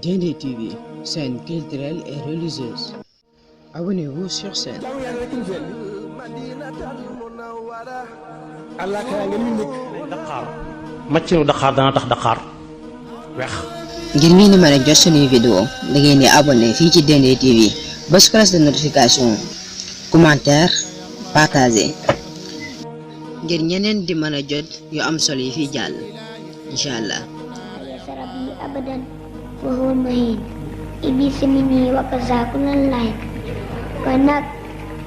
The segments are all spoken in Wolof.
Dendé TV, chaîne culturelle et religieuse. Abonnez-vous sur chaîne. Dakar màccinu Dakar dana tax Dakar weex. ngir ngeen di mën a jot suñuy vidéo da ngeen di abonné fii ci Dendé TV bës cloche de notification commentaire partager ngir ñeneen di mën a jot yu am solo yi fiy jàll incha allah. ربي أبدا وهو المهين إبليس مني وكذا كل لايك كنك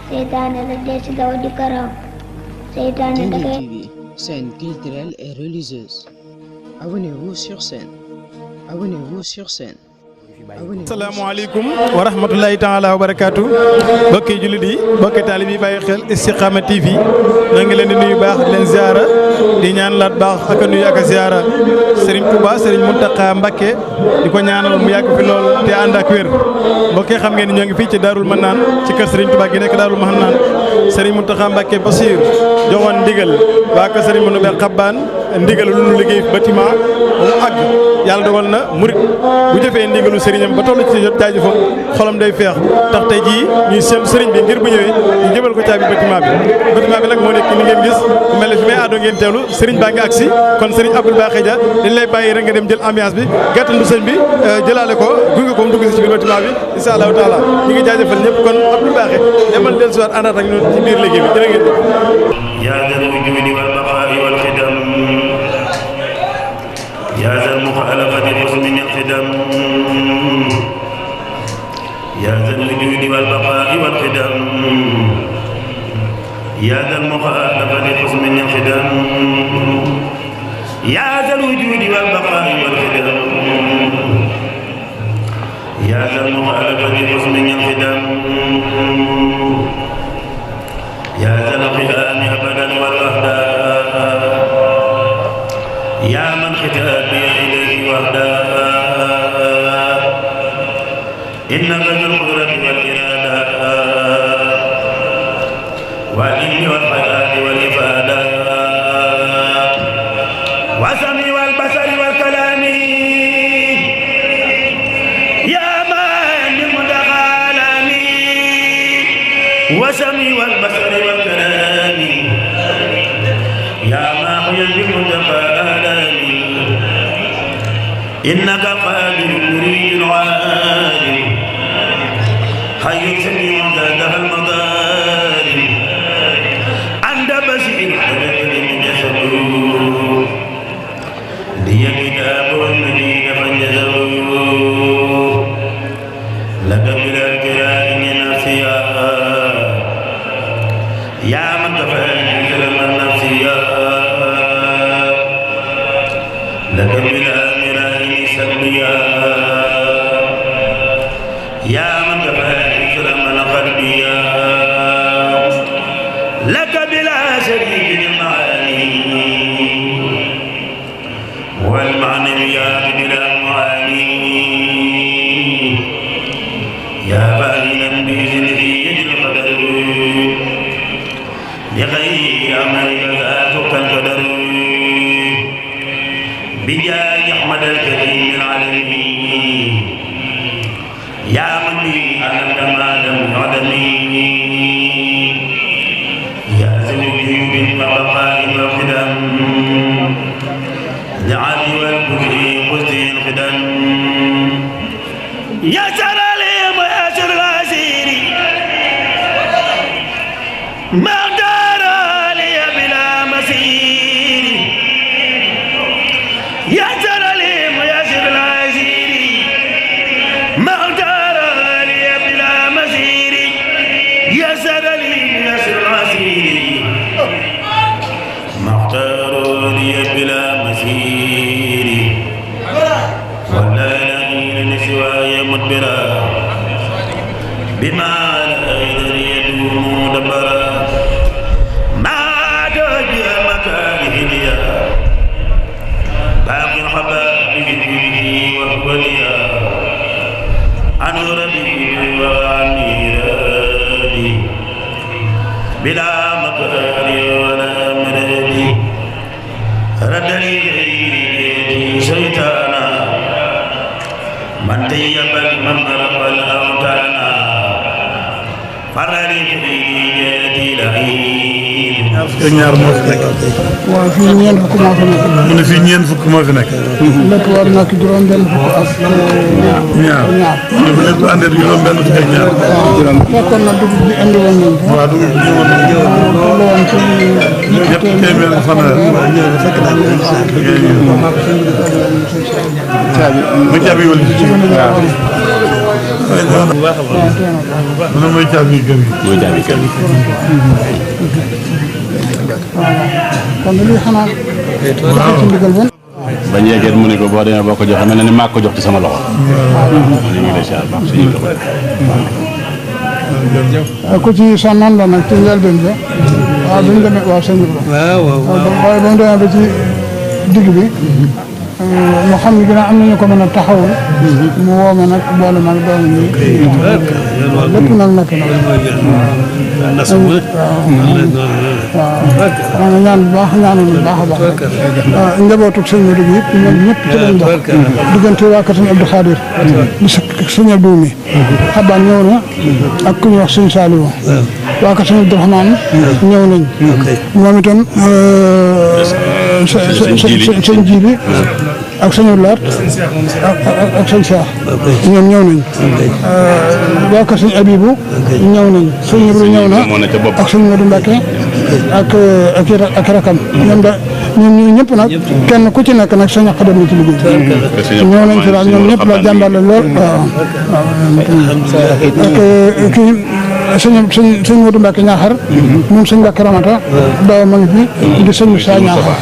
سيطان الرجال سدوا دي كرام سيطان Dendé دكي TV, chaîne culturelle et religieuse. Abonnez-vous sur chaîne. Abonnez-vous sur chaîne. asalaamaaleykum wa rahmatulahi taala wa barakaatu bokki jullit yi bokki taalib yi bàyyi xel Istikhama TV ñoo ngi leen di nuyu baax di leen ziara di ñaan laat baax ak a nuyu ak a ziara Serigne Touba Serigne Mountakha Mbacké di ko ñaanal mu yàgg fi lool te ànd ak wér mbokki xam ngeen ni ñoo ngi fii ci Daarul Manaan ci kër Serigne Touba gi nekk Daarul Manaan Serigne Mountakha Mbacké Bassir joxoon ndigal waa kër Serigne Mounou Xabbaan ndigal lu nu liggéey bâtiment ba mu àgg yàlla dogal na murit bu jëfee ndigalu sëriñam ba toll ci jot jaajëfam xolam day feex tax tey jii ñuy séntu sëriñ bi ngir bu ñëwee ñu jëbal ko caabi bâtiment bi nag moo nekk ni ngeen gis bu mel ne fi may àddoo ngeen teewlu sëriñ baa ngi agsi kon sëriñ Abdou Bakhay Dia dañ lay bàyyi rek nga dem jël ambiance bi gàttandu sëñ bi jëlaale ko gunge ko mu dugg si ci biir bâtiment bi insha allahu taala ñu ngi jaajëfal ñëpp kon Abdou Bakhay demal del siwaat àndaat ak ñun ci biir liggéey bi jërë ngeen يا ذا الوجود والبقاء والخدم يا ذا المخالفة حسن الخدم يا ذا الوجود والبقاء والخدم يا ذا المخالفة حسن الخدم يا ذا الوجود والبقاء والخدم يا ذا المخالفة حسن الخدم يا ذا القيام أبدا والوحدة يا من ختابي إليه وحده إنك ذو القدرة والإرادة والعلم والحياة والإفادة والسمع والبصر والكلام يا من للمتعالم والسمع والبصر والكلام يا ماحيا بالمتقالم إنك قادر مريد عالم حي سميع زادها المظالم أنت بشير من جسد لي كتاب المدين فانجزوا لك بلا الكرام نفسيا يا من كفاني سلم النفسيا لك بلا مرائم سلبيا يا من كفاني سلم القلبيا لك بلا شريك المعاني والمعنويات بلا معاني يا فاعلا بإذنه يد القدر لغير أمرك ذاتك القدر بجاه أحمد الكريم العالمين يا من به أنت ما لم يعلمين يا ذا الوجود والبقاء والقدم لعلي والكفر قصد القدم يا سلام ويا سر العسير ما دار لي بلا مسير يا سلام ويا سر العسير ما دار لي بلا مسير يا سلام ويا سر العسير ما اختار لي بلا مسير ولا لئن سواي مدبرا بما لا يدوم دبرا ما توجه مكانه ليا باقي الحباب بذكره وهو ليا عن ربي وعني ربي بلا مكان ولا مرد رد لي شيطانا من طيب المنظر والأوطان فرر في جاتي لعين ñaar moo fi nekk. waaw fii ñeent fukk moo fi nekk. mu ne fii ñeent fukk moo fi nekk. lépp war na ki juróom benn fukk ak ñaar lépp bu àndee juróom benn fukk ak ñaar. waaw fekkoon na dugub bi indi woon nañ ko. waaw dugub bi ñëwoon nañ ko. toll woon ci ñett téeméer ak fanweer. mu caabi wala ci suuf. bu baax a baax. mu ne mooy caabi kër gi. mooy caabi kër gi. kon lii xanaa ci ndigal bon. bañ yeggee mu ne ko boo demee boo ko joxee mel na ni maa ko jox ci sama loxo. ñu ngi lay siyaar baax suñu ku ci sonnoon la nag ci njëlbeen bi waaw bi ñu demee waaw sëñ bi waaye ba mu demee ba ci digg bi mu xam ne dina am nañu ko mën a taxawul mu woo ma nag boole ma doom yi lépp nag nekk na waaw nga ñaan bu baax ñaanal bu baax a baax njabootug sëñ Modou bi yëpp ñoom ñëpp ci lañ bokk diggante waa kër sëñ Abdou Khadir bi sëñ Abdou mi xabaan ñëw na ak ku ñuy wax sëñ Saliou waa kër sëñ Abdou Rahmane ñëw nañ moom itam sëñ ji bi ak sëñ Laat ak sëñ Cheikh ñoom ñëw nañ waa kër sëñ Abibou ñëw nañ sëñ Ibra ñëw na ak sëñ Modou Mbacke ak rakam ñoom da ñun ñëpp nag kenn ku ci nekk nag sa ñaq dem na ci liggéey ñëw nañ fi daal ñoom ñëpp la jàmbaar la lool waaw ak kii sëñ Modou Mbacke Ñaaxar moom sëñ Mbacke Ramata daaw ma ngi fi di sëñ Moussa Ñaaxar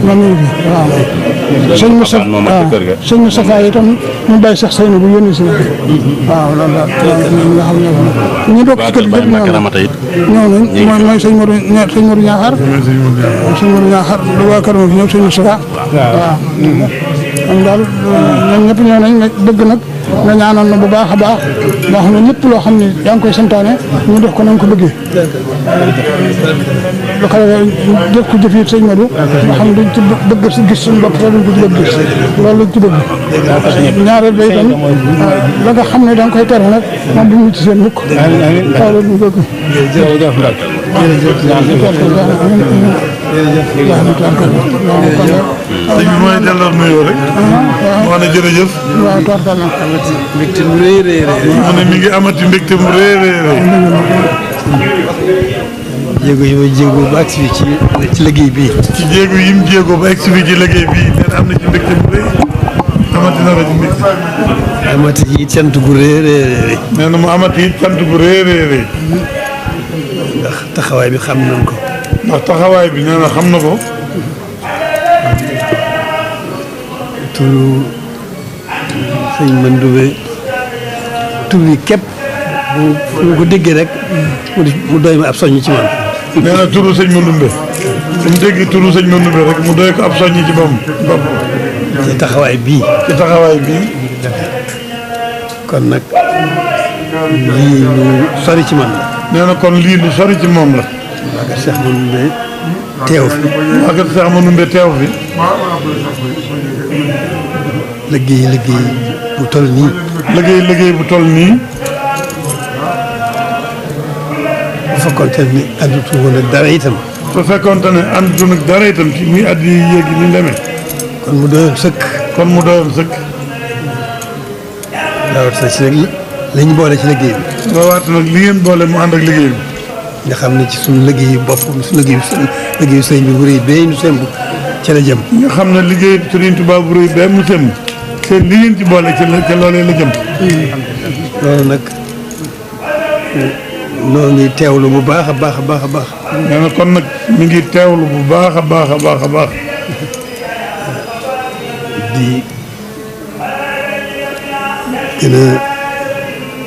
moom mi ngi fi waaw sëñ Moustapha itam mu bàyyi sax sëñ bu yónni si waaw loolu daal nga xam ne ñu bokk ci kër gi ñëpp ñëw nañ mooy sëñ Modou Ñaaxar sëñ Modou Ñaaxar waa kër ma fi ñëw sëñ Moustapha waaw am daal ñoom ñëpp ñëw nañ dëgg nag nga ñaanoon na bu baax a baax boo xam ne lépp loo xam ne yaa ngi koy santaane ñu def ko nañ ko bëggee lu ko def ko jëf yi sëñ Modou nga xam ne duñ ci bëgg si gis suñu bopp duñ ko ci bëgg gis loolu lañ ci bëgg ñaareel ba itam la nga xam ne da nga koy tere nag moom bu ñu ci seen mukk loolu ñu bëgg sëñ bi mooy delloo nuyoo rek. wax na jërëjëf. waaw toortal na. mbégte mu rëy rëy rëy. mu ne mi ngi amati mbégte mu rëy rëy rëy. jéego yi ma jéego ba agsi fii ci liggéey bii. ci jéego yi mu jéego ba agsi fii ci liggéey bii nee na am na ci mbégte mu rëy. amati na la ci mbégte. amati yi cant gu rëy rëy rëy. nee na mu amati cant gu rëy rëy rëy. ndax taxawaay bi xam nañ ko. ndax taxawaay bi nee na xam na ko. turu sëñ Mandoumbe tur bi képp bu ko déggee rek mu doy ma ab soññ ci man. nee na turu sëñ Mandoumbe fu mu dégg turu sëñ Mandoumbe rek mu doy ko ab soññ ci bopp. ci taxawaay bii. ci taxawaay bii. kon nag lii lu sori ci man la. nee na kon lii lu sori ci moom la. waa kër Cheikh Mandoumbe teew fi. waa kër Cheikh Mandoumbe teew fi. liggéey bu toll nii. liggéey bu toll nii. bu fekkoonte ne àndutu woon ak dara itam. su fekkoonte ne àndutu nag dara itam ci muy at yi yéegi ni demee. kon mu doyoon sëkk. rawatina ci nag li ñu boole ci liggéey bi. rawatina nag li ngeen boole mu ànd ak liggéey bi. nga xam ne ci suñu liggéeyu bopp suñu liggéeyu sëñ bi bu rëy bee ñu semb ci la jëm. nga xam ne liggéey Sëriñ Tuubaa bu rëy bee mu semb seen li ngeen ci boole ca loolee la jëm. loolu nag noo ngi teewlu bu baax a baax a baax a baax. nee na kon nag mi ngi teewlu bu baax a baax a baax a baax. di gën a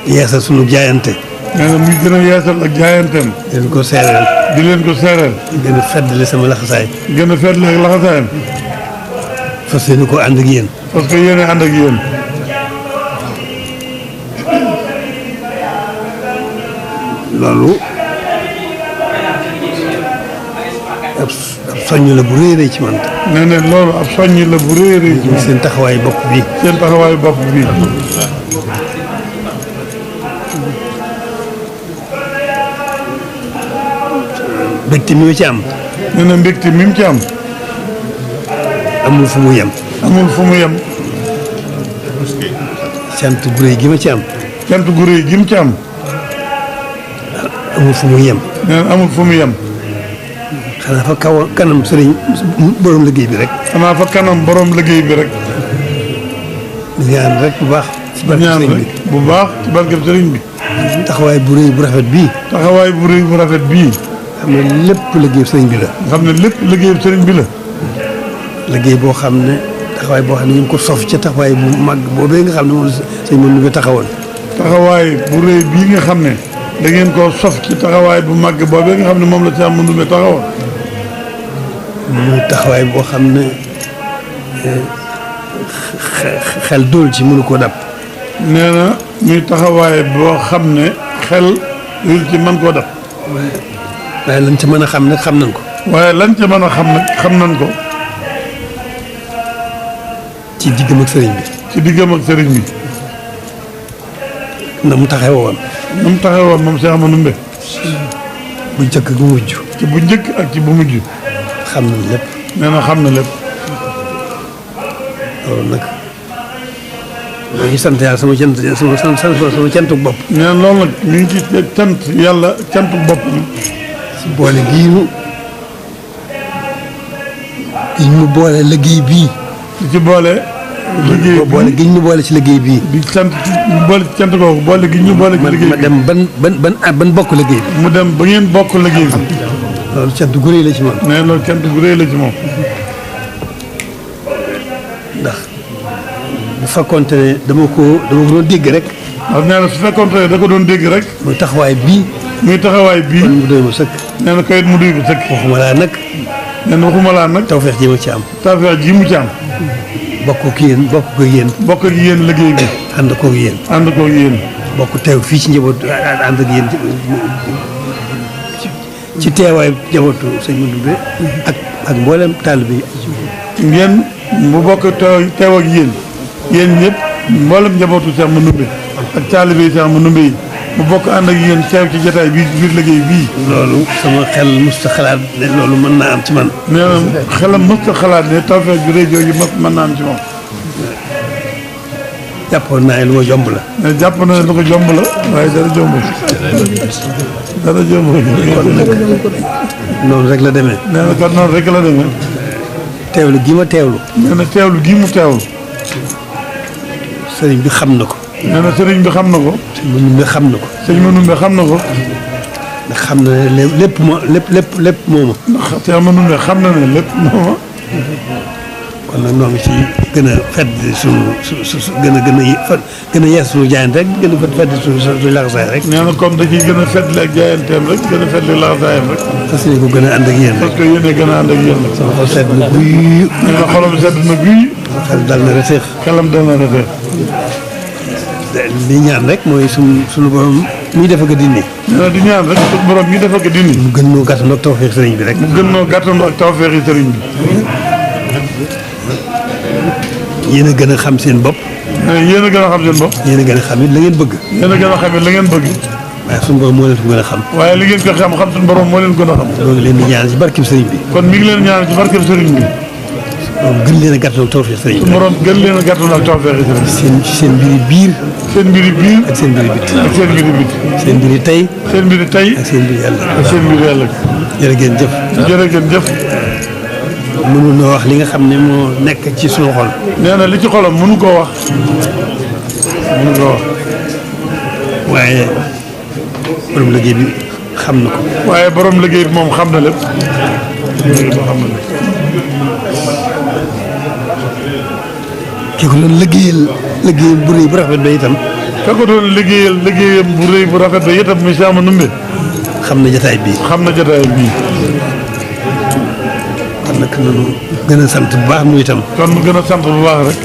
yeesal sunu jaayante. nee na muy gën a yeesal ak jaayanteem. di leen ko seereel. di leen ko seereel. gën a feddali sama laxasaay. gën a feddali ak laxasaayam. fas yéene ko ànd ak yéen. parce que yéen a ànd ak yéen. loolu soññ la bu rëy rëy ci man. nee na loolu ab soññ la bu rëy rëy. seen taxawaayu bopp bii. seen taxawaayu bopp bii. mbégte mi ma ci am. nee na mbégte mi mu ci am. amul fu mu yem. amul fu mu yem. cant gu rëy gi ma ci am. cant gu rëy gi mu ci am. amul fu mu yem. nee na amul fu mu yem. xanaa fa kanam sëriñ borom liggéey bi rek. xanaa fa kanam borom liggéey bi rek. ñaan rek bu baax. ci barke sëriñ bi bu baax ci barke sëriñ bi. taxawaay bu rëy bu rafet bii. taxawaay bu rëy bu rafet bii. xam ne lépp liggéeyu sëriñ bi la. xam ne lépp liggéeyu sëriñ bi la. liggéey boo xam ne taxawaay boo xam ne ñu ngi ko sof ca taxawaay bu mag boobee nga xam ne moom sëñ mën nga taxawoon. taxawaay bu rëy bii nga xam ne da ngeen koo sof ci taxawaay bu mag boobee nga xam ne moom la ci am mënu nga taxawoon. muy taxawaay boo xam ne xel dóol ci mënu koo dab. nee na muy taxawaay boo xam ne xel dóol ci mën koo dab. waaye lan ca mën a xam nag xam nañ ko. waaye lan ca mën a xam nag xam nañ ko. ci diggam ak sëriñ bi. ci diggam ak sëriñ bi. na mu taxawoo woon. na mu taxawoo woon moom Cheikh Ahmadou Mbaye. bu njëkk bu mujj. ci bu njëkk ak ci bu mujj. xam na lépp. nee na xam na lépp. loolu nag maa ngi sant yàlla sama cantu bopp. nee na loolu nag mi ngi ci cant yàlla cantu bopp. ci boole gii ñu boole liggéey bii. di ci boole. liggéey bii boole gi ñu boole ci liggéey bii. di sant ñu boole ci cant kooku boole gi ñu boole ci liggéey bi. ma dem ban bokk liggéey bi. mu dem ba ngeen bokk liggéey bi. loolu cant gu rëy la ci moom. nee loolu cant gu rëy la ci moom. ndax bu fekkoonte ne dama ko doon dégg rek. ndax nee na su fekkoonte ne da ko doon dégg rek. muy taxawaay bii. muy taxawaay bii. kon mu doy ma sëkk. nee na kayit mu doy ko sëkk. waxuma laa nag. nee na waxuma laa nag. tawfeex ji ma ci am. tawfeex ji mu ci am. bokk ak yéen bokk ak yéen. bokk ak yéen liggéey bi. ànd koog yéen. ànd koog yéen. bokk teew fii ci njaboot ànd ak yéen ci teewaay njabootu sëñ Modou Mbaye ak mboolem taalibe bi. ngeen mu bokk teew ak yéen. yéen ñëpp mboolem njabootu Cheikh Modou Mbaye ak taalibe yi Cheikh Modou Mbaye mu bokk ànd ak yéen teew ci jotaay bii biir liggéey bii. loolu sama xel musta xalaat ne loolu mën naa am ci man. nee na xelam musta xalaat ne tawfeex ju rëy jooju mën naa am ci moom. jàppoon naa ne lu ma jomb la. mais jàpp na ne lu ko jomb la waaye dara jombul. dara jombul. kon nag noonu rek la demee. nee na kon noonu rek la demee. teewlu gi ma teewlu. nee na teewlu gi mu teewlu. sëriñ bi xam na ko. nee na sëriñ bi xam na ko. sëñ Modou Mbaye xam na ko. sëñ Modou Mbaye xam na ko. ndax xam na ne lépp mooma. ndax Cheikh Modou Mbaye xam na ne lépp mooma. kon nag ñoo ngi ci gën a fedd suñu gën a yees suñu jaayante rek gën a fedd suñu laxasaay rek. nee na comme da ciy gën a feddli ak jaayanteem rek gën a feddli laxasaayam rek. parce que ko gën a ànd ak yéen rek. parce que yéen a gën a ànd ak yéen rek. sama xol sedd na guy. nee na xolam sedd na guy. xel dal na reteex. xelam dal na reteex. li ñaan rek mooy suñu borom muy def ak a dindi. nee na di ñaan rek suñu borom mi def ak a dindi. mu gën noo gàttandoo ak tawfeex sëriñ bi rek. mu gën noo gàttandoo ak tawfeexi sëriñ bi. yéen a gën a xam seen bopp. yéen a gën a xam seen bopp. yéen a gën a xam it la ngeen bëgg. yéen a gën a xam it la ngeen bëgg. waaye suñu borom moo leen ko gën a xam. waaye li ngeen ko xam suñu borom moo leen gën a xam. loolu ngi leen di ñaan ci barkeb sëriñ bi. kon mi ngi leen ñaan ci barkeb sëriñ bi. moom gën leen a gàttandoo ak tawfeex sëriñ bi. suñu borom gën leen a gàttandoo ak tawfeexi sëriñ bi. seen mbiri biir. seen mbiri biir. ak seen mbiri bit. ak seen mbiri bit. seen mbiri tey. seen mbiri tey. ak seen mbiri yàlla. ak seen mbiri yàlla. jërë ngeen jëf. jërë ngeen jëf. mënu noo wax li nga xam ne moo nekk ci suñu xol. nee na li ci xolam mënu koo wax. mënu koo wax. waaye borom liggéey bi xam na ko. waaye borom liggéey bi moom xam na lépp. liggéey bi xam na lépp. ki ko doon liggéeyam bu rëy bu rafet ba itam. ka ko doon liggéeyam bu rëy bu rafet ba itam muy Cheikh Ahmadou Mbaye. xam na jotaay bii. xam na jotaay bii. kon nag ñu gën a sant bu baax nu itam. kon mu gën a sant bu baax rek.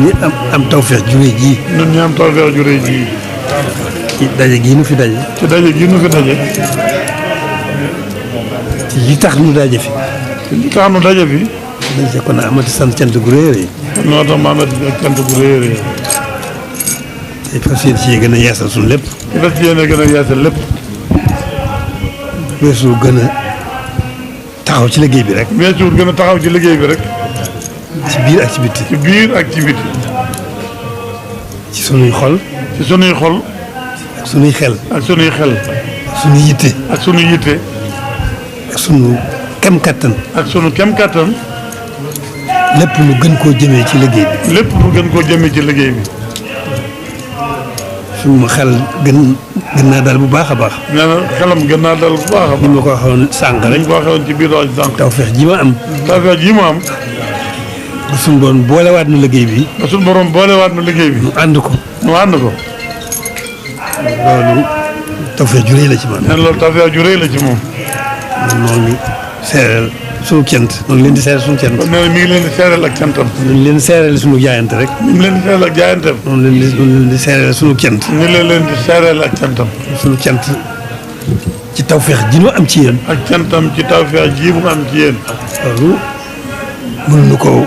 ñi am tawfeex ju rëy ji. ñun ñi am tawfeex ju rëy ji. ci daje gii nu fi daje. ci daje gii nu fi daje. ci te li tax nu daje fi. li tax nu daje fi. dañ see kon amati sant cant gu rëy a rëy. noo tax ma amati cant gu rëy a rëy. te fas yéene ci gën a yeesal suñu lépp. te fas yéene gën a yeesal lépp. weesu gën a taxaw ci liggéey bi rek. weesu gën a taxaw ci liggéey bi rek. ci biir ak ci biti. ci biir ak ci biti. ci sunuy xol. ci sunuy xol. ak sunuy xel. ak sunuy xel. ak sunuy yitte. ak sunuy yitte. ak sunu kem kattan. ak sunu kem kattan. lépp lu gën koo jëmee ci liggéey bi. lépp lu gën koo jëmee ci liggéey bi. sunu xel gën naa dal bu baax a baax. nee na xelam gën naa dal bu baax a baax. ni ma ko waxoon sànq rek. ni ma ko waxoon ci biir wax sànq. tawfeex ji ma am. tawfeex ji ma am. ba suñu borom boolewaat na liggéey bi. ba suñu borom boolewaat na liggéey bi. nu ànd ko. nu ànd ko. loolu tawfeex ju rëy la ci man. nee na loolu tawfeex ju rëy la ci moom. moo ngi seereel sunu cant. moo ngi leen di seereel sunu cant. nee na mi ngi leen di seereel ak cantam. ñu ngi leen di seereel sunu jaayante rek. mi ngi leen di seereel ak jaayanteem. moom leen di seereel sunu cant. ñu leen di seereel ak cantam. sunu cant ci tawfeex ji nu am ci yéen. ak cantam ci tawfeex ji mu am ci yéen. loolu mënuñu ko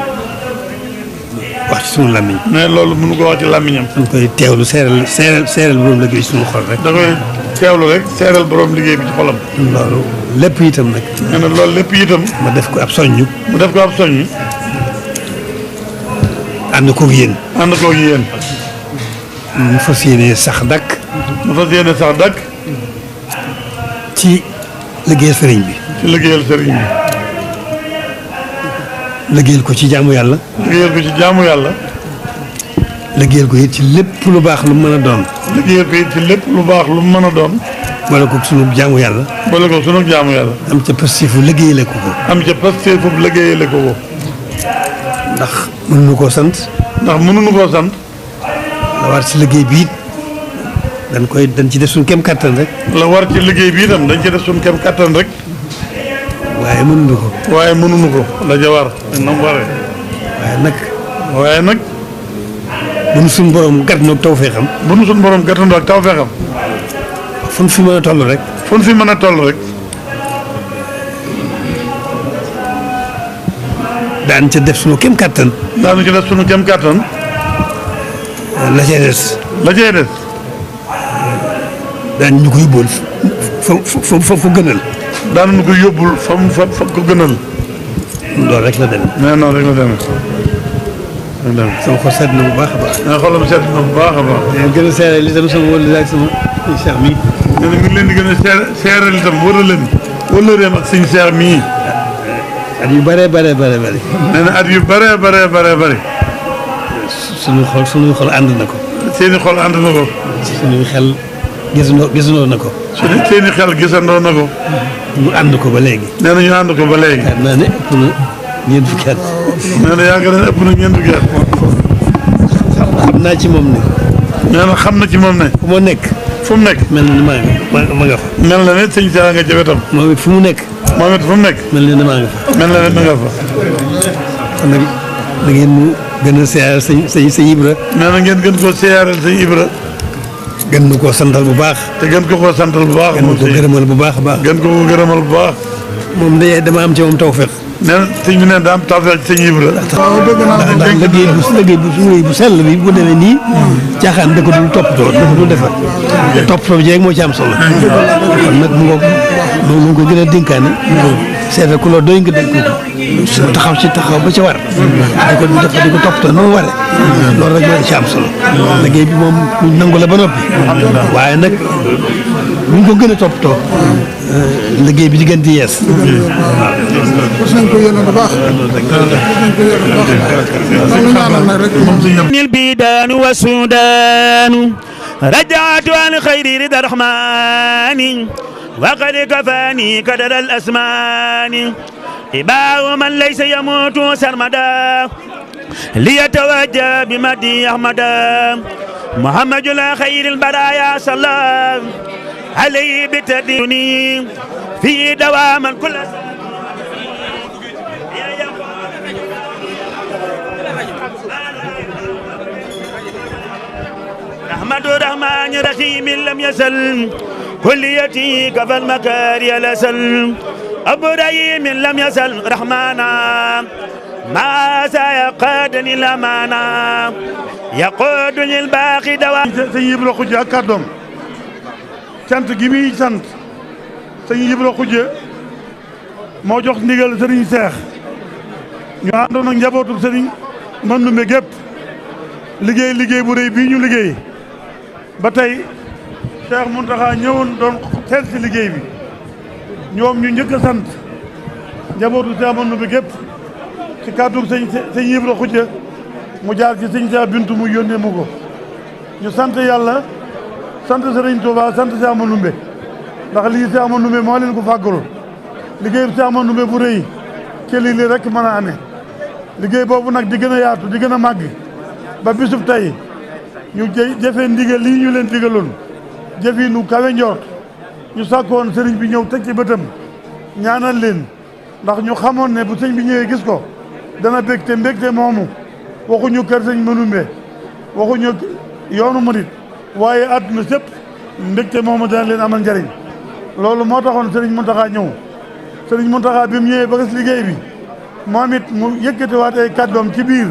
wax ci sunu làmmiñ. mais loolu mënu ko wax ci làmmiñam. dañ koy teewlu seereel borom liggéey ci sunu xol rek. da koy teewlu rek seereel borom liggéey bi ci xolam. loolu lépp itam nag. nee na loolu lépp itam. ma def ko ab soññu. mu def ko ab soññu. ànd koog yéen. ànd koog yéen. mu fas yéene sax dakk. mu fas yéene sax dakk. ci liggéeyal sëriñ bi. ci liggéeyal sëriñ bi. liggéeyal ko ci jaamu yàlla. liggéeyal ko ci jaamu yàlla. liggéeyal ko it ci lépp lu baax lu mën a doon. liggéeyal ko it ci lépp lu baax lu mën a doon. boole ko sunu jaamu yàlla. boole ko sunu jaamu yàlla. am ca pasteefu liggéeyale ko ko. am ca pasteefu liggéeyale ko ko. ndax mënuñu koo sant. ndax mënuñu koo sant. la war ci liggéey bi it dañ ci def suñu kem kattan rek. la war ci liggéey bi itam dañ ci def suñu kem kattan rek. waaye mënuñu ko. waaye mënuñu ko la ja war na mu waree. waaye nag. bu nu suñu borom gàttandoo ak tawfeexam. bu nu suñu borom gàttandoo ak tawfeexam. fu nu fi mën a toll rek. fu nu fi mën a toll rek. daan ca def suñu kem kattan. daanu ci def suñu kem kattan. la cay des. la cay des. daan ñu ko yóbbul fa gënal. daan ñu ko yóbbul fa ko gënal. loolu rek la demee. nee noonu rek la demee. sama xol sedd na bu baax a baax. nee xolam sedd na bu baax a baax. gën a seereel itam sama wëllëre ak sama Cheikh mii. nee na mi ngi leen di gën a seereel itam wëllëreem ak sëñ Cheikh mii. at yu bëree bëri. nee na at yu bëree. suñuy xol ànd na ko. seeni xol ànd na ko. suñuy xel gisandoo na ko. seeni xel gisandoo na ko. ñu ànd ko ba léegi. nee na ñu ànd ko ba léegi. naa ne ëpp na ñeent fukki at. nee na yaakaar naa ne ëpp na ñeent fukki at. xam naa ci moom ne. nee na xam na ci moom ne. fu mu nekk. mel na ni maa nga fa. mel na ne sëñ Cheikh nga jabetam. moom it fu mu nekk. mel na ne maa nga fa. mel na ne ma nga fa. kon nag da ngeen mu gën a seeyaaral sëñ Ibra. nee na ngeen gën koo seeyaaral sëñ Ibra. gën na koo santal bu baax. te gën ko koo santal bu baax. gën ko gërëmal bu baax a baax. gën ko gërëmal bu baax. moom dama am ci moom tawfeex. nee na sëñ bi nee daa am tawfeex ci sëñ Ibra. ndax liggéey bu sell bi bu demee nii. caaxaan da ko dul toppatoo da ko dul defar. te toppatoo bi jeeg moo ci am solo. kon nag mu ngi ko gën a dénkaane. seetal ku la doy nga dénk ko. taxaw ba ca war. di ko toppatoo na mu waree. loolu rek moo ci am solo. liggéey bi moom nangu la ba noppi. waaye nag buñ ko gën a toppatoo. liggéey bi di gën di yees. waaw. parce que nañ ko yéene bu baax. البيدان والسودان رجعت عن خير رضا الرحمن وقد كفاني كدر الأسمان إباء من ليس يموت سرمدا ليتوجه بمدي أحمدا محمد لا خير البرايا صلى عليه بتديني في دواما كل أحمد الرحمن رحيم لم يزل كليتي كفى المكاري لسل إبراهيم لم يزل رحمانا ما سيقادني الأمانة يقودني الباقي دواء. sëñ Ibra Khoudia ak kàddoom cant gi muy sant sëñ Ibra Khoudia moo jox ndigal sëriñ Seex ñu àndoon ak njabootu sëriñ Mandoumbe gépp liggéey bu rëy bii ñu liggéey ba tey Cheikh Mountakha ñëwoon doon xel si liggéey bi ñoom ñu njëkk a sant njabootu Cheikh Mandoumbe gépp ci kàddu sëñ Ibra Khoudia mu jaar ci sëñ Cheikh Bintu mu yónnee mu ko ñu sant yàlla sant Sëriñ Touba sant Cheikh Mandoumbe ndax lii Cheikh Mandoumbe moo leen ko fàggul liggéey Cheikh Mandoumbe bu rëy ci lii rek mën a amee liggéey boobu nag di gën a yaatu di gën a màgg ba bisub tey ñu jëfee ndigal lii ñu leen digaloon jëfi nu kawe njort ñu sàkkoon sëriñ bi ñëw teg ci bëtam ñaanal leen ndax ñu xamoon ne bu sëñ bi ñëwee gis ko dana bégte mbégte moomu waxuñu kër sëñ Mandoumbe waxuñu yoonu murit waaye àdduna sëpp mbégte moomu dana leen amal njariñ loolu moo taxoon sëriñ Mountakha ñëw sëriñ Mountakha bi mu ñëwee ba gis liggéey bi moom it mu yëkkatiwaat ay kàddoom ci biir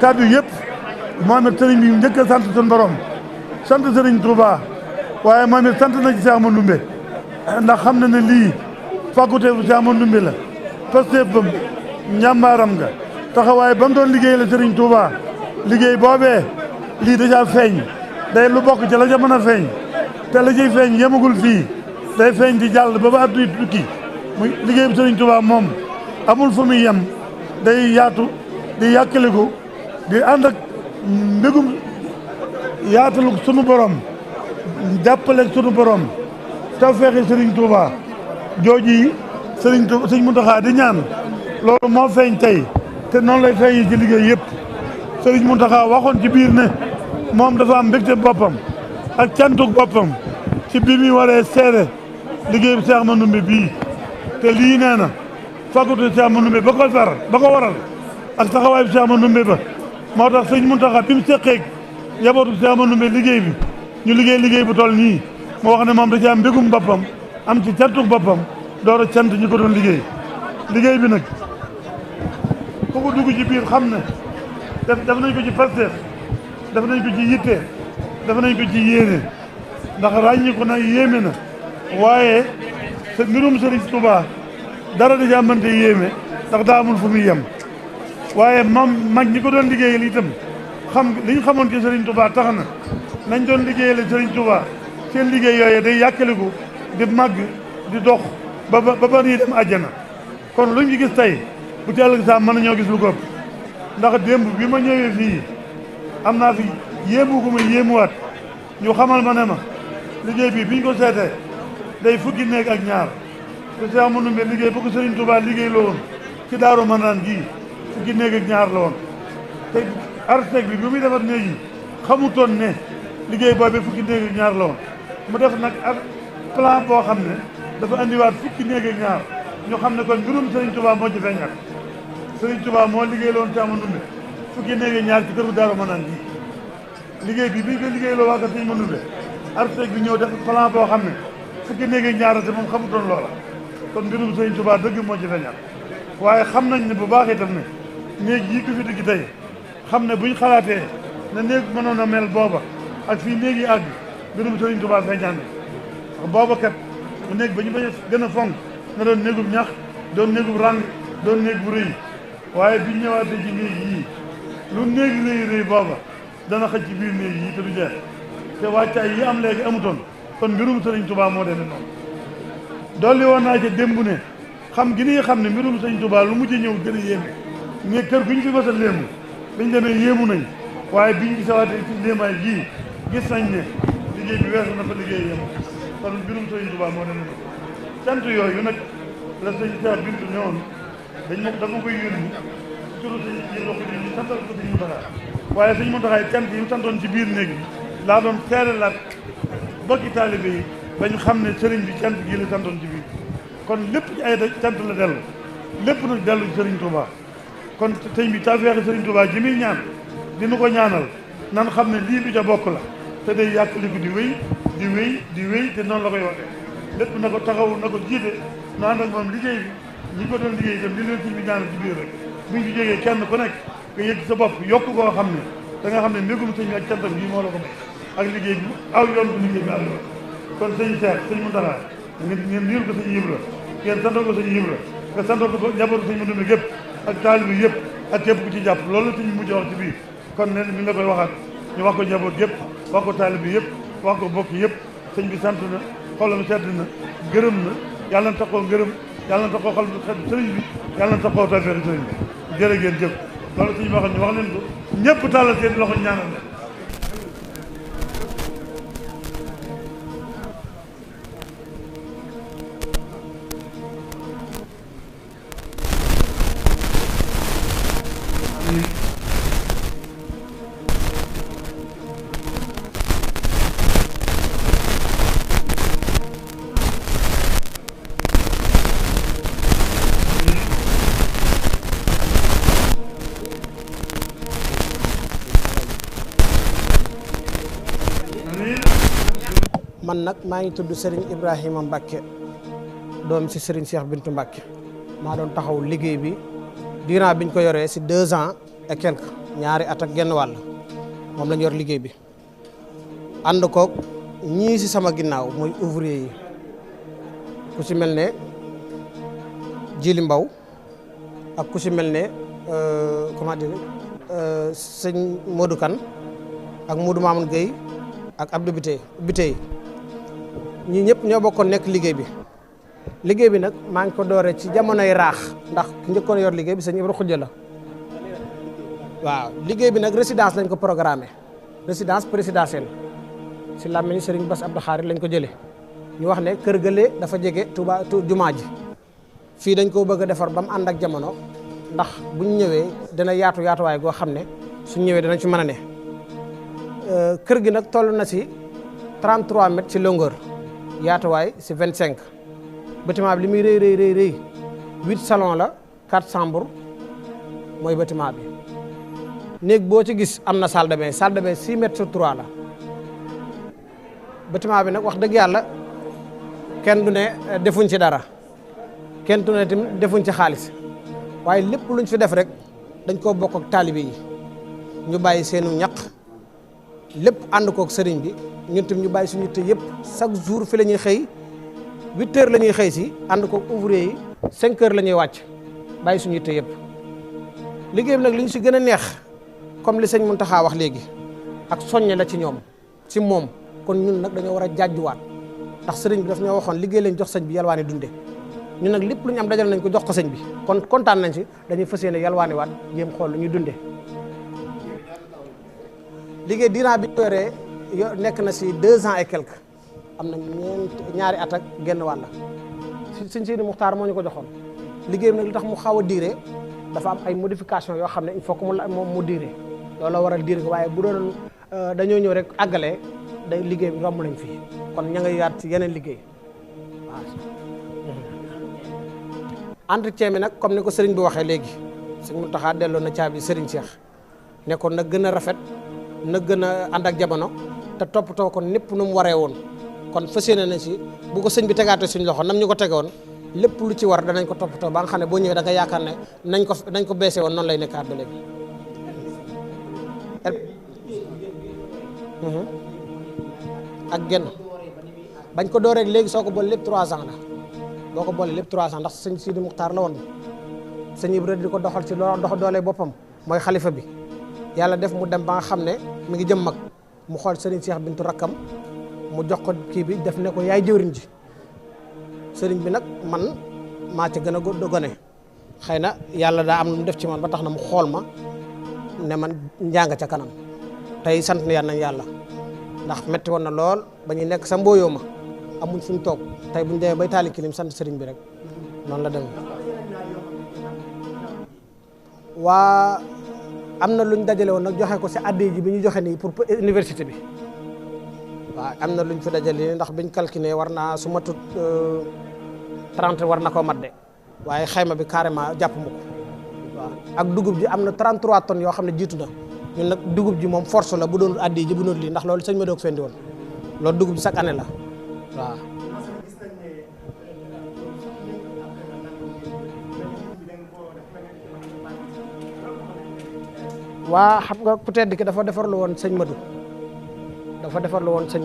kàddu yëpp moom it sëriñ bi njëkk a sant suñu borom sant sëriñ Touba waaye moom it sant na ci Cheikh Mandoumbe ndax xam na ne lii faculté bu Cheikh Mandoumbe la Pastef bam njàmbaaram nga taxawaay ba mu doon liggéey la sëriñ Touba liggéey boobee lii dèjà feeñ day lu bokk ci la ca mën a feeñ te la ciy feeñ yemagul fii day feeñ di jàll ba ba àdduna tukki muy liggéey bu sëriñ Touba moom amul fu muy yem day yaatu di yàkkaliku di ànd ak mbégum yaatalu sunu borom jàppale sunu borom tawfeexi sëriñ Touba jooji sëriñ Touba sëriñ Mountakha di ñaan loolu moo feeñ tey te noonu lay feeñee ci liggéey yëpp sëriñ Mountakha waxoon ci biir ne moom dafa am mbégte boppam ak cantuk boppam ci bi muy waree seere liggéey bi Cheikh Mandoumbe bii te lii nee na faculté Cheikh Mandoumbe ba ko waral ak taxawaay bi Cheikh Mandoumbe ba moo tax sëriñ Mountakha bi mu seqeeg yabootu Cheikh Mandoumbe liggéey bi ñu liggéey bu toll nii moo wax ne moom da ci am mbégum boppam am ci cantuk boppam door a cant ñi ko doon liggéey bi nag ku ko dugg ci biir xam ne def nañ ko ci Pastef def nañ ko ci yitte def nañ ko ci yéene ndax ràññi ko na yéeme na waaye sa mbirum Sëriñ Touba dara da caa mënte yéeme ndax daa amul fu muy yem waaye moom mag ñi ko doon liggéeyal itam xam li ñu xamoon ci Sëriñ Touba tax na nañ doon liggéeyal Sëriñ Touba seen liggéey yooyu day yàkkaliku di màgg di dox ba ba nii dem àjjana kon luñ ci gis tey bu ci ëllëg saa mën nañoo gis lu ko ëpp ndax démb bi ma ñëwee fii am naa fi yéemu gu ma yéemuwaat ñu xamal ma ne ma liggéey bi biñ ko seetee day fukki néeg ak ñaar te Cheikh Mandoumbe liggéey bu ko Serigne Touba liggéey la woon ci Daaru Manaan gii fukki néeg ak ñaar la woon te architecte bi bi muy defar néeg yi xamutoon ne liggéey boobu fukki néeg ak ñaar la woon mu def nag ak plan boo xam ne dafa andiwaat fukki néeg ak ñaar ñu xam ne kon mbirum Serigne Touba moo ci feeñaat Serigne Touba moo liggéey la woon Cheikh Mandoumbe fukki néeg ak ñaar ci këru Daaru Manaan gii liggéey bi biñ ko liggéey loo waa ka Serigne Mandoumbe architecte bi ñëw def plan boo xam ne fukki néeg ak ñaar te moom xamutoon loola kon mbirum Serigne Touba dëgg moo ci feeñaat waaye xam nañ ne bu baax itam ne néeg yi ko fi digg tey xam ne buñ xalaatee ne néeg mënoon a mel booba ak fii néeg yi àgg mbirum Serigne Touba feeñaat na ndax booba kat mu néeg ba ñu bañ a gën a fonk na doon néegub ñax doon néegub ràng doon néeg bu rëy waaye biñ ñëwaatee ci néeg yii lu néeg rëy booba dana xëj ci biir néeg yii te du jeex te wàccaay yi am léegi amutoon kon mbirum Serigne Touba moo demee noonu dolli woon naa ca démb ne xam gi ni xam ne mbirum Serigne Touba lu mujj ñëw gën a yéeme mais kër gu ñu fi mës a léemu biñ demee yéemu nañ waaye biñ gisawaatee ci léemaay gii gis nañ ne liggéey bi weesu na fa liggéey yéemu kon mbirum Serigne Touba moo demee noonu sant yooyu nag la sëñ Cheikh Bintu ne woon dafa koy yónni turu sëñ yi wax ko ñu santal ko sëñ Mountakha waaye sëñ Mountakha cant yi mu santoon ci biir néeg bi laa doon teeralaat bokki taalibe yi bañ xam ne sëriñ bi cant gi la santoon ci biir kon lépp ci ay cant la dellu lépp nag dellu ci sëriñ Touba kon sëñ bi tawfeexi sëriñ Touba ji muy ñaan dinu ko ñaanal nan xam ne lii lu ca bokk la te day yàqaliku di wéy te noonu la koy waxee lépp na ko taxaw na ko jiite nu ànd ak moom liggéey bi ñi ko doon liggéey itam li leen sëñ bi ñaanal ci biir rek buñ ci jógee kenn ku nekk nga yëg sa bopp yokk koo xam ne da nga xam ne mbégum sëñ bi ak cantam bii moo la ko may ak liggéey bi aw yoon bu liggéey bi àll kon sëñ Cheikh sëñ Mountakha ngeen nuyul ko sëñ Ibra ngeen santal ko sëñ Ibra nga santal ko njabootu sëñ Mountakha gépp ak taalibe yëpp ak képp ku ci jàpp loolu la sëñ mujj wax ci biir kon ne mi nga koy waxaat ñu wax ko njaboot yëpp wax ko taalibe yëpp wax ko bokk yëpp sëñ bi sant na xolam sedd na gërëm na yàlla na taxoo ngërëm yàlla na taxoo xol sedd sëriñ bi yàlla na taxoo tawfeex sëriñ bi jërë ngeen jëf loolu sëñ bi waxoon ñu wax leen ko ñëpp tàllal seen loxo ñaanal leen man nag maa ngi tudd Serigne Ibrahima Mbacke doom si Serigne Cheikh Bintou Mbacke maa doon taxaw liggéey bi durant biñ ko yoree si 2 ans et quelques ñaari at ak genn wàll moom lañ yor liggéey bi ànd koog ñii si sama ginnaaw mooy ouvrier yi ku si mel ne Jili Mbaw ak ku si mel ne comment dire sëñ Modou Kane ak Modou Mamoun Gueye ak Abdou Bitey ñii ñëpp ñoo bokkoon nekk liggéey bi nag maa ngi ko doore ci jamonoy raax ndax ki njëkkoon yor liggéey bi sëñ Ibra Xujja la waaw liggéey bi nag résidence lañ ko programmé résidence présidentielle si làmmiñu Serigne Bass Abdou Khari lañ ko jëlee ñu wax ne kër gële dafa jege Touba jumaa ji fii dañ ko bëgg a defar ba mu ànd ak jamono ndax buñ ñëwee dana yaatuwaay goo xam ne suñ ñëwee danañ ci mën a ne kër gi nag toll na si 33 mètres ci longueur yaatuwaay si 25 bâtiment bi li muy rëy 8 salons la 4 chambres mooy bâtiment bi néeg boo ci gis am na salle de bain 6 mètres sur 3 la bâtiment bi nag wax dëgg yàlla kenn du ne defuñ ci dara kenn du ne tamit defuñ ci xaalis waaye lépp luñ fi def rek dañ koo bokk ak taalibe yi ñu bàyyi seenu ñaq lépp ànd kook sëriñ bi ñun tam ñu bàyyi suñu yitte yëpp chaque jour fi la ñuy xëy 8 heures la ñuy xëy si ànd kook ouvrier yi 5 heures la ñuy wàcc bàyyi suñu yitte yëpp liggéey bi nag li ñu si gën a neex comme li sëñ Mountakha wax léegi ak soññe la ci ñoom ci moom kon ñun nag dañoo war a jàjjuwaat ndax sëriñ bi daf ñoo waxoon liggéey lañ jox sëñ bi yalwaani dunde ñun nag lépp lu ñu am dajal nañ ko jox ko sëñ bi kon kontaan nañ si dañuy fas yéene yalwaani waat jéem xool lu ñuy dunde liggéey diiraa bi ñu yoree nekk na si 2 ans et quelques am na ñaari at ak genn wàll sëñ Sidi Muxtaar moo ñu ko joxoon liggéey bi nag li tax mu xaw a diire dafa am ay modification yoo xam ne il faut que mu diire loolu la waral diire ko waaye bu doon dañoo ñëw rek àggalee day liggéey bi romb nañ fii kon ña nga yaat ci yeneen liggéey waaw entretien bi nag comme ni ko sëriñ bi waxee léegi sëñ Mountakha delloo na caabi sëriñ Cheikh ne ko na gën a rafet na gën a ànd ak jamono te toppatoo ko népp nu mu waree woon kon fas yéene na si bu ko sëñ bi tegaatee suñ loxo nam ñu ko tege woon lépp lu ci war danañ ko toppatoo ba nga xam ne boo ñëwee da nga yaakaar ne nañ ko beesee woon noonu lay nekkaat ba léegi ak genn bañ ko dooree léegi soo ko boole lépp 3 ans la boo ko boole lépp 3 ans ndax sëñ Sidi Muxtaar la woon sëñ Ibra di ko doxal ci dox doole boppam mooy xalifa bi yàlla def mu dem ba nga xam ne mi ngi jëm mag mu xool sëriñ Cheikh Bintou rakkam mu jox ko kii bi def ne ko yaay jëwriñ ji sëriñ bi nag man maa ci gën a gone xëy na yàlla daa am lu mu def ci man ba tax na mu xool ma ne man njàng ca kanam tey sant na yàlla ndax metti woon na lool ba ñuy nekk sa mbooyoo ma amuñ fuñ toog tey buñ demee bay taali kilim sant sëriñ bi rek noonu la demee waa am na luñ dajale woon nag joxe ko si addi ji bi ñu joxe nii pour université bi waaw am na luñ fi dajale ndax biñ calculé war naa su ma tut 30 war na koo mat de waaye xayma bi carrément jàpp ma ko waaw ak dugub ji am na 33 tonnes yoo xam ne jiitu na ñun nag dugub ji moom force la bu doon addi ji bu doon lii ndax loolu sëñ ma doog fendi woon loolu dugub ji chaque année la waaw waa xam nga ku tedd ki dafa defarlu woon sëñ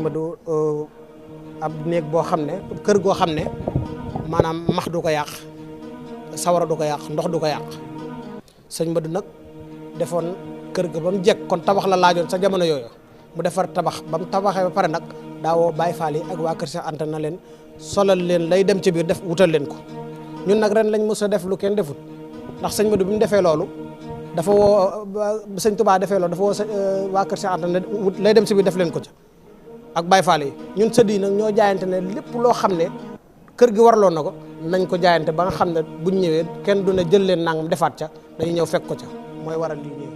Madou ab néeg boo xam ne kër goo xam ne maanaam max du ko yàq sawara du ko yàq ndox du ko yàq sëñ Madou nag defoon kër ga ba mu jekk kon tabax la laajoon sa jamono yooyu mu defar tabax ba mu tabaxee ba pare nag daawoo Baay Faal yi ak waa kër Cheikh Anta na leen solal leen lay dem ci biir def wutal leen ko ñun nag ren lañ mës a def lu kenn defut ndax sëñ Madou bi mu defee loolu dafa woo sëñ Touba defee loolu dafa woo waa kër Cheikh Anta ne wut lay dem ci biir def leen ko ca ak Baay Faal yi ñun sëdd yi nag ñoo jaayante ne lépp loo xam ne kër gi warloon na ko nañ ko jaayante ba nga xam ne buñ ñëwee kenn du ne jël leen nangam defaat ca dañuy ñëw fekk ko ca mooy waral lii ñëw.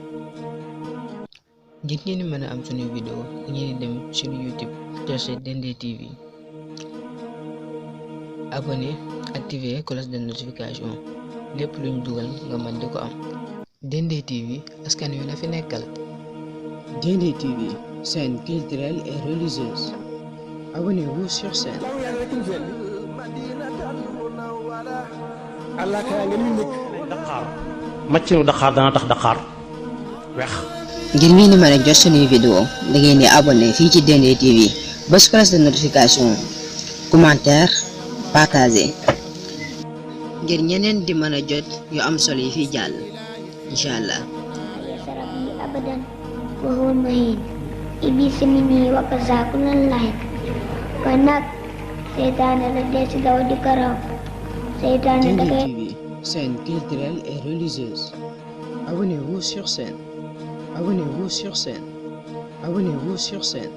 ngir ngeen mën a am suñu vidéo ngeen dem suñu YouTube chercher Dendé TV abonné activer cloche de notification lépp luñ dugal nga mën di ko am. Dendé TV askan wi la fi nekkal. Dendé TV, chaîne culturelle et religieuse. Abonnez-vous sur chaîne. daqaar màccinu daqaar dana tax daqaar weex. ngir ngeen mën a jot suñuy vidéo da ngeen di abonné fii ci Dendé TV bës cloche de notification commentaire partager ngir ñeneen di mën a jot yu am solo yi fiy jàll incha allah. abadan wa huwa mahin iblis minni wa kazakunan like kon nag seytaane la dee si daw di ko raw seytaane da Dendé koy TV, chaîne culturelle et religieuse. Abonnez-vous sur chaîne. Abonnez-vous sur chaîne. Abonnez-vous sur chaîne.